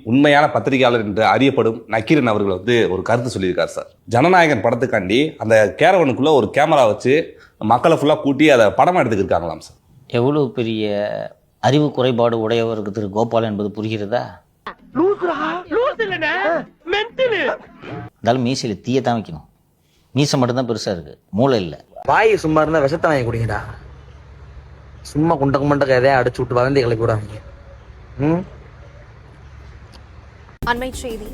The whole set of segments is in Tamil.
உண்மையான பத்திரிகையாளர் என்று அறியப்படும் நக்கீரன் அவர்கள் வந்து ஒரு கருத்து சொல்லியிருக்காரு சார். ஜனநாயகன் படத்துக்காண்டி அந்த கேரவனுக்குள்ள ஒரு கேமரா வச்சு மக்களை ஃபுல்லாக கூட்டி அதை படமாக எடுத்துக்கிருக்காங்களாம் சார். எவ்வளோ பெரிய அறிவு குறைபாடு உடையவருக்கு திரு கோபால் என்பது புரிகிறதா? இருந்தாலும் மீசையில் தீயத்தான் வைக்கணும். மீசை மட்டும்தான் பெருசாக இருக்கு, மூளை இல்லை. வாய் சும்மா இருந்தா விஷத்தை வாங்கி குடிங்கடா. சும்மா குண்டக்க மண்டக்க எதையா அடிச்சு விட்டு வளர்ந்து கிளப்பி விடாதீங்க. அண்மை செய்தி.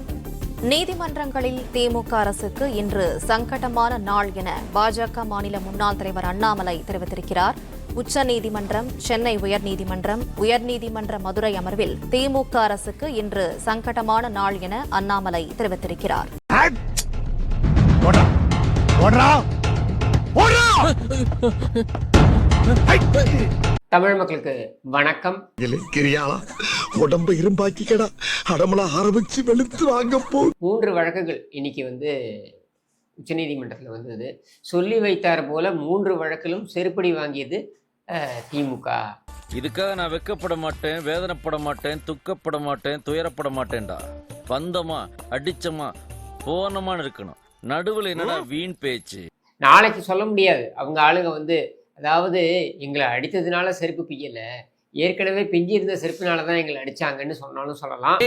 நீதிமன்றங்களில் திமுக அரசுக்கு இன்று சங்கடமான நாள் என பாஜக மாநில முன்னாள் தலைவர் அண்ணாமலை தெரிவித்திருக்கிறார். உச்சநீதிமன்றம், சென்னை உயர்நீதிமன்றம், உயர்நீதிமன்ற மதுரை அமர்வில் திமுக அரசுக்கு இன்று சங்கடமான நாள் என அண்ணாமலை தெரிவித்திருக்கிறார். தமிழ் மக்களுக்கு வணக்கம். உடம்பு இரும்பாக்கிக்கடா, அடமலா ஆரம்பிச்சு வெளுத்து வாங்க போ. 3 வழக்குகள் இன்னைக்கு உச்சநீதிமன்றத்தில் வந்தது. சொல்லி வைத்தார் போல 3 வழக்கிலும் செருப்படி வாங்கியது திமுக. இதுக்காக நான் வெக்கப்பட மாட்டேன், வேதனைப்பட மாட்டேன், துக்கப்பட மாட்டேன், துயரப்பட மாட்டேன்டா. வந்தமா அடிச்சமா போனமான்னு இருக்கணும். நடுவில் என்னடா வீண் பேச்சு. நாளைக்கு சொல்ல முடியாது. அவங்க ஆளுங்க அதாவது எங்களை அடித்ததுனால செருப்பு பிய்யல, ஏற்கனவே பிஞ்சி இருந்த செருப்பினால தான் எங்களை அடிச்சாங்கன்னு சொன்னாலும் சொல்லலாம்.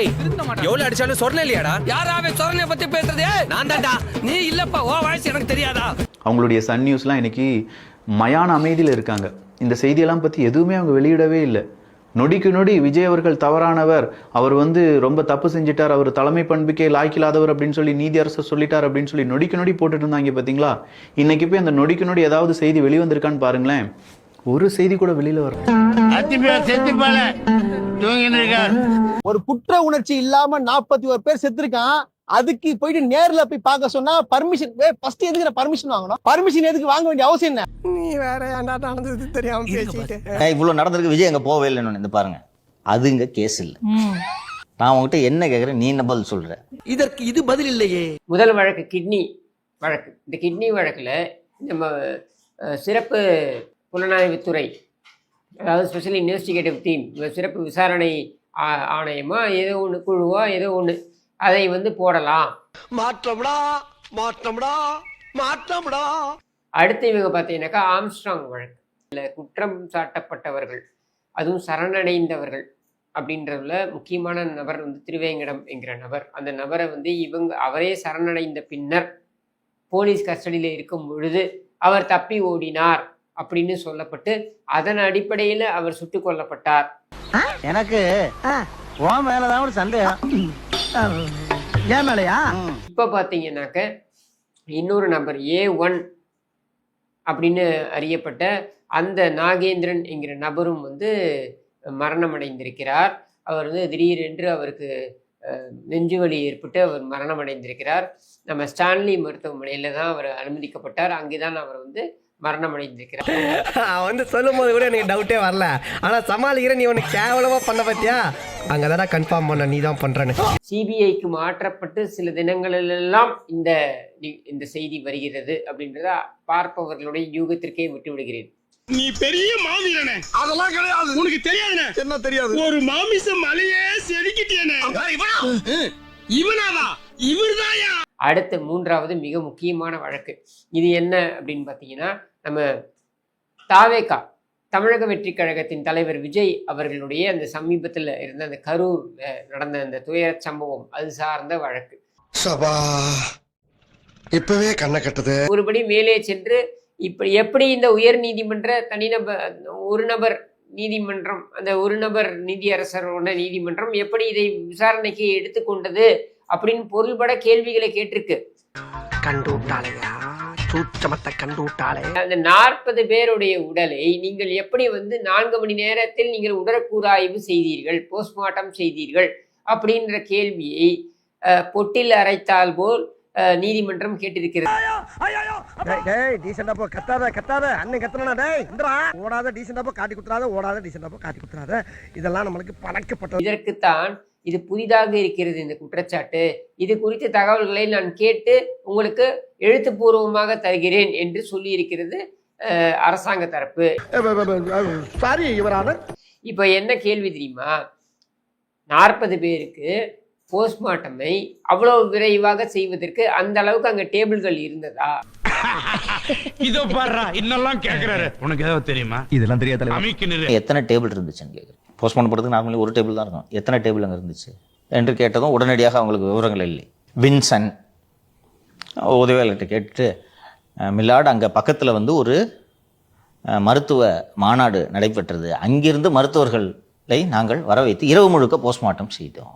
எவ்வளவு அடிச்சாலும் சொரணை இல்லையாடா? யாராவே சொரணைய பத்தி பேசுறதே? நான் தான்டா. நீ இல்லப்பா, ஓ வாய்ஸ் எனக்கு தெரியாதா? அவங்களுடைய சன் நியூஸ்லாம் இன்னைக்கு மயான அமைதியில் இருக்காங்க. இந்த செய்தியெல்லாம் பற்றி எதுவுமே அவங்க வெளியிடவே இல்லை. நொடிக்கு நொடி விஜய் அவர்கள் தவறானவர், அவர் ரொம்ப தப்பு செஞ்சிட்டார், அவர் தலைமை பண்புக்கே லாய்க்கில்லாதவர் அப்படின்னு சொல்லி நீதியரசர் சொல்லிட்டார் அப்படின்னு சொல்லி நொடிக்கு நொடி போட்டுட்டு இருந்தாங்க பார்த்தீங்களா? இன்னைக்கு போய் அந்த நொடிக்கு நொடி ஏதாவது செய்தி வெளிவந்திருக்கான்னு பாருங்களேன். ஒரு செய்தி கூட வெளியில வர. ஒரு குற்ற உணர்ச்சி இல்லாம 41 பேர் செத்துருக்கான். அதுக்கு போயிட்டு நேர்ல போய் பார்க்க சொன்னா பர்மிஷன் ஃபர்ஸ்ட் எதுக்கு பர்மிஷன் வாங்கணும்? பர்மிஷன் எதுக்கு வாங்க வேண்டிய அவசியம் என்ன? நீ வேற ஏன்டா நடந்தது தெரியாம பேசிட்டு. இவ்வளவு நடந்திருக்கு, விஜய் அங்க போவே இல்லைன்னு இந்த பாருங்க. அது இங்க கேஸ் இல்லை. நான் உங்ககிட்ட என்ன கேட்கறேன், நீ என்ன பதில் சொல்ற? இதற்கு இது பதில் இல்லையே. முதல் வழக்கு கிட்னி வழக்கு. இந்த கிட்னி வழக்குல நம்ம சிறப்பு புலனாய்வுத்துறை, அதாவது ஸ்பெஷல் இன்வெஸ்டிகேட்டிவ் டீம், சிறப்பு விசாரணை ஆணையமா ஏதோ ஒன்று, குழுவா ஏதோ ஒன்று, அதை போடலாம். மாற்றம்டா மாற்றம்டா மாற்றம்டா. அடுத்து இவங்க பார்த்தீங்கன்னாக்கா ஆம்ஸ்ட்ராங் வழக்கு. இதில் குற்றம் சாட்டப்பட்டவர்கள், அதுவும் சரணடைந்தவர்கள் அப்படின்றதுல முக்கியமான நபர் திருவேங்கடம் என்கிற நபர். அந்த நபரை அவரே சரணடைந்த பின்னர் போலீஸ் கஸ்டடியில் இருக்கும் பொழுது அவர் தப்பி ஓடினார் அப்படின்னு சொல்லப்பட்டு அதன் அடிப்படையில் அவர் சுட்டுக் கொல்லப்பட்டார். எனக்கு உன் மேலதான் ஒரு சந்தேகம். ஏன் மேலையா? இப்ப பாத்தீங்கன்னாக்க இன்னொரு நபர் A1 அப்படின்னு அறியப்பட்ட அந்த நாகேந்திரன் என்கிற நபரும் மரணம் அடைந்திருக்கிறார். அவர் திடீரென்று அவருக்கு நெஞ்சுவலி ஏற்பட்டு அவர் மரணம் அடைந்திருக்கிறார். நம்ம ஸ்டான்லி மருத்துவமனையில தான் அவர் அனுமதிக்கப்பட்டார். அங்கேதான் அவர் மரணம் அடைந்திருக்கிறார். சொல்லும் போது கூட எனக்கு டவுட்டே வரல. ஆனா சமாளிக்கிற நீ ஒன்னு கேவலமா பண்ண பத்தியா? அங்கதானே கன்ஃபார்ம் பண்ண நீ தான் பண்றேன்னு. சிபிஐக்கு மாற்றப்பட்டு சில தினங்களிலெல்லாம் இந்த செய்தி வருகிறது அப்படின்றத பார்ப்பவர்களுடைய யூகத்திற்கே விட்டு விடுகிறேன். நீ பெரிய மாவீரனே. அதெல்லாம் கிடையாது. உனக்கு தெரியாதுனே. என்ன தெரியாது? ஒரு மாமிச மலையே செதுக்கிட்டேனே. இவனாவா? இவர்தாயா? அடுத்த 3வது மிக முக்கியமான வழக்கு. இது என்ன அப்படின்னு பார்த்தீங்கன்னா, நம்ம தாவேகா தமிழக வெற்றி கழகத்தின் தலைவர் விஜய் அவர்களுடைய அந்த சமீபத்தில் இருந்த அந்த கரூர் நடந்த அந்த துயர சம்பவம், அது சார்ந்த வழக்கு. சபா இப்பவே கண்ணை கட்டுது. ஒருபடி மேலே சென்று எப்படி இந்த உயர் நீதிமன்ற ஒரு நபர் நீதிமன்றம், அந்த ஒரு நபர் நீதியரசரோட நீதிமன்றம் எப்படி இதை விசாரணைக்கு எடுத்துக்கொண்டது அப்படின்னு பொருள்பட கேள்விகளை கேட்டிருக்கு. கண்டு விட்டாளையா, சூட்சமத்தை கண்டு விட்டாளே. அந்த 40 பேருடைய உடலை நீங்கள் எப்படி 4 மணி நேரத்தில் நீங்கள் உடற்கூறாய்வு செய்தீர்கள், போஸ்ட்மார்ட்டம் செய்தீர்கள் அப்படின்ற கேள்வியை பொட்டில் அரைத்தால் போல் நீதிமன்றம் கேட்டிருக்கிறது. இதெல்லாம் நம்மளுக்கு பழக்கப்பட்டது. இதற்குத்தான் இது புதிதாக இருக்கிறது இந்த குற்றச்சாட்டு. இது குறித்த தகவல்களை நான் கேட்டு உங்களுக்கு எழுத்துப்பூர்வமாக தருகிறேன் என்று சொல்லி இருக்கிறது அரசாங்க தரப்பு. இப்ப என்ன கேள்வி தெரியுமா? 40 பேருக்கு போஸ்ட்மார்ட்டமை அவ்வளவு விரைவாக செய்வதற்கு அந்த அளவுக்கு அங்க டேபிள்கள் இருந்ததா? இதோ பாருடா இன்னெல்லாம் கேக்குறாரு. உனக்கு ஏதாவது தெரியுமா? இதெல்லாம் தெரியாத அமைக்கினு எத்தனை டேபிள் இருந்துச்சுன்னு கேட்குறேன். போஸ்ட்மார்ட்டம் பண்ணுறதுக்கு நார்மலி ஒரு டேபிள் தான் இருக்கும். எத்தனை டேபிள் அங்கே இருந்துச்சு என்று கேட்டதும் உடனடியாக அவங்களுக்கு விவரங்கள் இல்லை. வின்சன் உதவியாளர்கிட்ட கேட்டுட்டு, மில்லாட் அங்கே பக்கத்தில் வந்து ஒரு மருத்துவ மாநாடு நடைபெற்றது, அங்கிருந்து மருத்துவர்களை நாங்கள் வர வைத்து இரவு முழுக்க போஸ்ட்மார்ட்டம் செய்தோம்.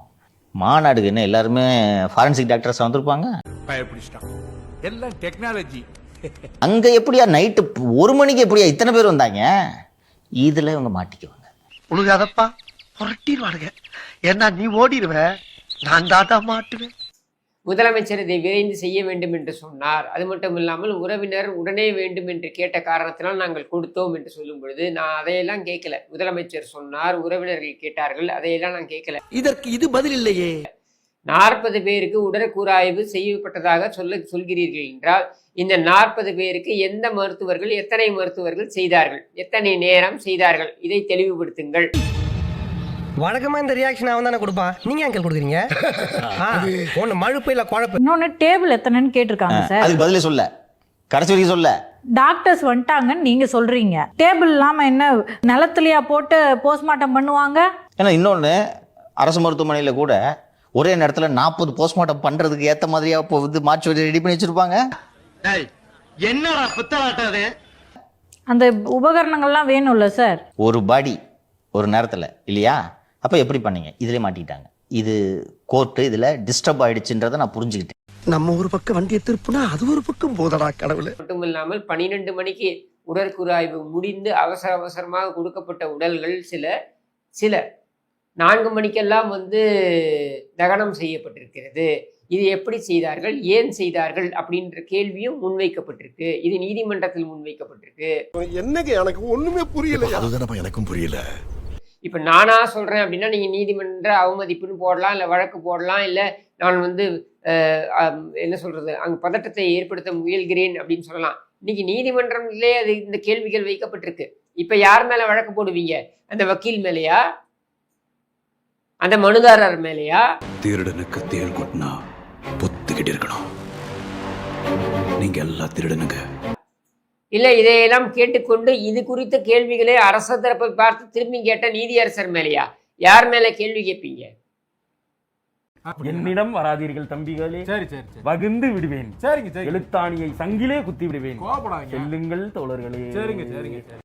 மாநாடுக்கு என்ன எல்லாருமே ஃபாரன்சிக் டாக்டர்ஸ் வந்திருப்பாங்க? எல்லாம் டெக்னாலஜி. அங்கே எப்படியா நைட்டு 1 மணிக்கு எப்படியா இத்தனை பேர் வந்தாங்க? இதில் இவங்க மாட்டிக்குவாங்க. உனக்கு அதப்பா புரட்டிடுவானுங்க. ஏன்னா நீ ஓடிடுவ, நான் தாத்தா மாட்டுவேன். முதலமைச்சர் இதை விரைந்து செய்ய வேண்டும் என்று சொன்னார். அது மட்டும் இல்லாமல் உறவினர் உடனே வேண்டும் என்று கேட்ட காரணத்தினால் நாங்கள் கொடுத்தோம் என்று சொல்லும் பொழுது நான் அதையெல்லாம் கேட்கல. முதலமைச்சர் சொன்னார், உறவினர்கள் கேட்டார்கள், அதையெல்லாம் நான் கேட்கல. இதற்கு இது பதில் இல்லையே. 40 பேருக்கு உடற்கூறாய்வு செய்யப்பட்டதாக சொல்கிறீர்கள் என்றால், இந்த 40 பேருக்கு எந்த மருத்துவர்கள், எத்தனை மருத்துவர்கள் செய்தார்கள், எத்தனை நேரம் செய்தார்கள், இதை தெளிவுபடுத்துங்கள். வழக்கமா இந்த ரியாக்ஷன் அவன் தானே கொடுப்பான், நீங்க அங்கிள் கொடுக்குறீங்க. ஒன்னு மழுப்பு இல்ல குழப்பம். இன்னொன்னு டேபிள் எத்தனைன்னு கேட்டிருக்காங்க சார். அதுக்கு பதிலே சொல்ல, கடைசி வரைக்கும் சொல்ல. டாக்டர்ஸ் வந்துட்டாங்கன்னு நீங்க சொல்றீங்க, டேபிள் இல்லாம என்ன நிலத்துலயா போட்டு போஸ்ட்மார்ட்டம் பண்ணுவாங்க? ஏன்னா இன்னொன்று, அரசு மருத்துவமனையில் கூட ஒரே நேரத்தில் 40 போஸ்ட்மார்ட்டம் பண்ணுறதுக்கு ஏற்ற மாதிரியா இப்போ வந்து மாற்றி ரெடி பண்ணி வச்சிருப்பாங்க. என்னடா புத்தலாட்டாது? அந்த உபகரணங்கள்லாம் வேணும்ல சார். ஒரு பாடி ஒரு நேரத்தில் இல்லையா? அப்போ எப்படி பண்ணீங்க? இதிலே மாட்டிக்கிட்டாங்க. இது கோர்ட்டு இதில் டிஸ்டர்ப் ஆயிடுச்சுன்றதை நான் புரிஞ்சுக்கிட்டேன். நம்ம ஒரு பக்கம் வண்டியை திருப்புனா அது ஒரு பக்கம் போதடா கடவுளே. மட்டும் இல்லாமல் 12 மணிக்கு உடற்கூறாய்வு முடிந்து அவசரமாக கொடுக்கப்பட்ட உடல்கள் சில 4 மணிக்கெல்லாம் வந்து தகனம் செய்யப்பட்டிருக்கிறது. இது எப்படி செய்தார்கள், ஏன் செய்தார்கள் அப்படின்ற கேள்வியும் முன்வைக்கப்பட்டிருக்கு. இது நீதிமன்றத்தில் முன்வைக்கப்பட்டிருக்கு. என்னங்க எனக்கு ஒண்ணுமே புரியல. அதுதான் எனக்கும் புரியல. இப்ப நானா சொல்றேன் அப்படின்னா நீங்க நீதிமன்ற அவமதிப்புன்னு போடலாம், இல்ல வழக்கு போடலாம், இல்ல நான் வந்து என்ன சொல்றது அங்க பதட்டத்தை ஏற்படுத்த முயல்கிறேன் அப்படின்னு சொல்லலாம். இன்னைக்கு நீதிமன்றத்திலே அது இந்த கேள்விகள் வைக்கப்பட்டிருக்கு. இப்ப யார் மேல வழக்கு போடுவீங்க? அந்த வக்கீல் மேலையா, அந்த மனுதாரர் மேலையா? திருடனுக்கு தேள் கொட்டினா பொத்துக்கிட்டு இருக்கணும். நீங்க எல்லாம் திருடனுங்க. இல்ல இதையெல்லாம் கேட்டுக்கொண்டு இது குறித்த கேள்விகளை அரச தரப்பை பார்த்து திரும்பி கேட்ட நீதியரசர் மேலையா? யார் மேல கேள்வி கேட்பீங்க? என்னிடம் வராதீர்கள் தம்பிகளே, வகுந்து விடுவேன். எழுத்தாணியை சங்கிலே குத்தி விடுவேன். செல்லுங்கள் தோழர்களே. சரிங்க சரிங்க சரி.